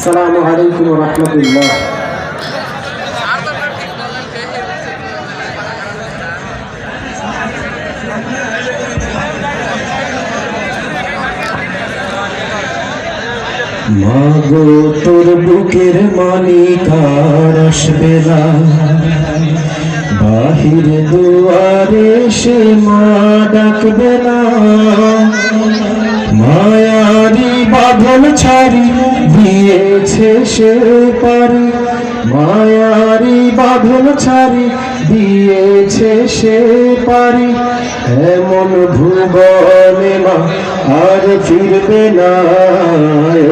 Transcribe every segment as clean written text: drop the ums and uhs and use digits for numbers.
আসসালামু আলাইকুম ওয়া রাহমাতুল্লাহ। মাগো তোর বুকের মানিকার আসবে না, বাহির দুয়ারে সে মা ডাকবে না। মায়ারি বাঁধন ছাড়ি দিয়েছে সে পারি, মায়ারি বাঁধন ছাড়ি দিয়েছে সে পারি। এমন ভুবনে মা আর ফিরবে না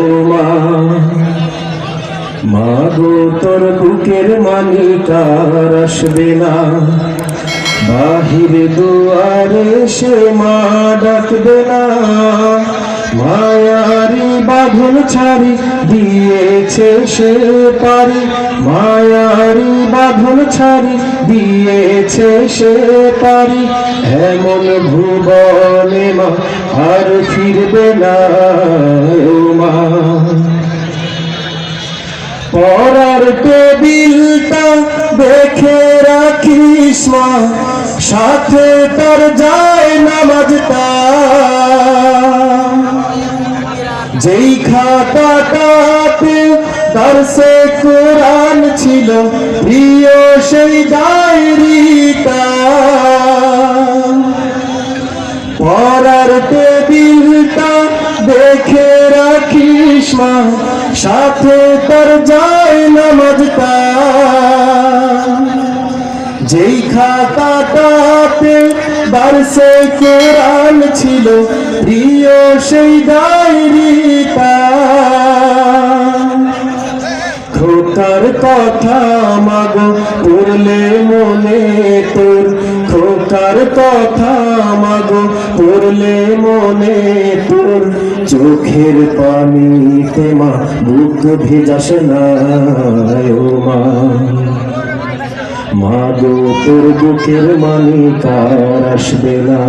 ও মা। মাগো তোর বুকের মানিকার আসবে না, বাহির দুয়ারে সে মা ডাকবে না। মায়ারি বাঁধন ছাড়ি দিয়েছে সে পারি, মায়ারি বাঁধন ছাড়ি দিয়েছে সে পারি। এমন ভুবনে মা আর ফিরবে না ও মা। পরার টেবিলটা দেখে রাখিস মা, সাথে তার যায় নামাজটা। যেই খাতাটাতে দরসে কোরআন ছিল, প্রিয় সেই ডায়েরিটা। পরার টেবিলটা দেখে রাখিস মা, সাথে তার যায় নামাজটা। যেই খাতাটাতে দরসে কোরআন ছিল, প্রিয় সেই ডায়েরিটা। খোকার কথা মাগো পড়লে মনে তোর, খোকার কথা মাগো পড়লে মনে তোর। চোখের পানিতে মা বুক ভেজাস না ও মা। মাগো তোর বুকের মানিকার আসবে না,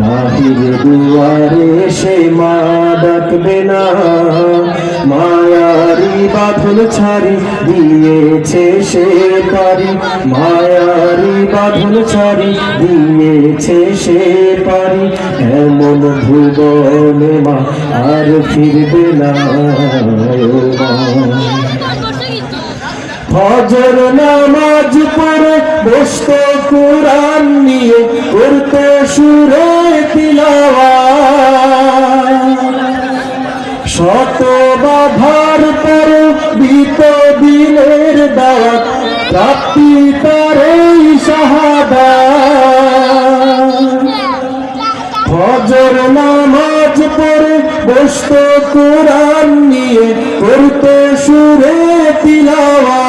বাহির দুয়ারে সে মা ডাকবে না। মায়ারি বাঁধন ছাড়ি দিয়েছে সে পারি, মায়ারি বাঁধন ছাড়ি দিয়েছে সে পারি। এমন ভুবনে মা আর ফিরবে না ও মা। ফজর নামাজ পড়ে বসতো কোরআন নিয়ে, করতো সুরে তিলাওয়াত। শত বাধার পর বিত দিনের দাওয়াত, প্রাপ্তি তার এই শাহাদাত। ফজর নামাজ পড়ে বসতো কোরআন নিয়ে, করতো সুরে তিলাওয়াত।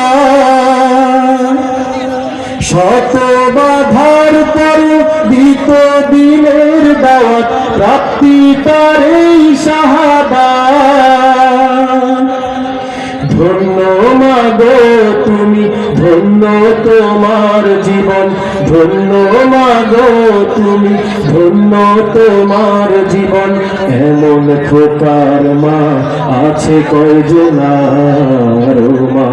শত বাধার পর দিত দিনের দাওয়াত, প্রাপ্তি তার এই শাহাদাত। ধন্য মাগো তুমি, ধন্য তোমার জীবন, ধন্য মাগো তুমি, ধন্য তোমার জীবন। এমন খোকার মা আছে কয়জনার মা।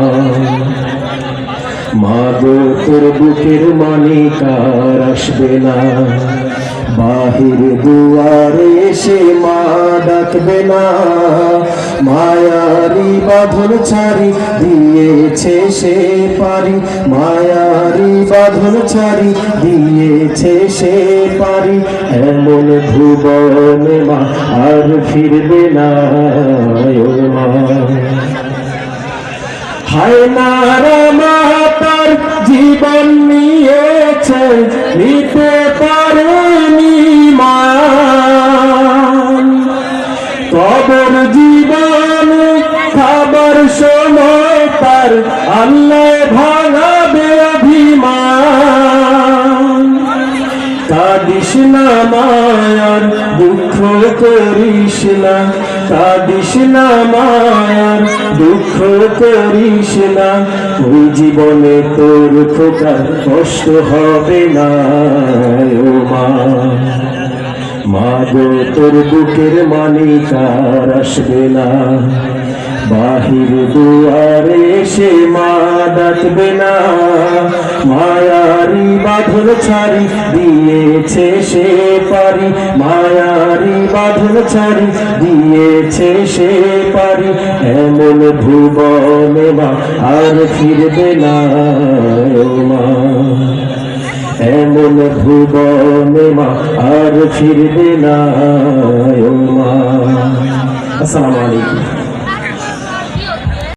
মাগো তোর বুকের মানিকার আসবে না, বাহির দুয়ারে সে মা ডাকবে না। মায়ারি বাঁধন ছাড়ি দিয়েছে সে পারি, মায়ারি বাঁধন ছাড়ি দিয়েছে সে পারি। এমন ভুবনে মা আর ফিরবে না ও মা। হায় নারা মা তার জীবন নিয়েছে, নিতে পারেনি মা। কবর জীবন খাবার সময় তার আল্লাহ ভাঙাবে অভিমান। কাঁদিস না মায়ার দুঃখ করিস না, কাঁদিস না মায়ার দুঃখ করিস না। ওই জীবনে তোর খোকার কষ্ট হবে না ও মা। মাগো তোর বুকের মানিকার আসবে না, বাহির দুয়ারে সে মা ডাকবে না, মায়ারি বাঁধন ছাড়ি দিয়েছে সে পারি, মায়ারি বাঁধন ছাড়ি দিয়েছে সে পারি। এমন ভুবনে মা আর ফিরবে না ও মা, এমন ভুবনে মা আর ফিরবে না ও মা। আসসালামু আলাইকুম।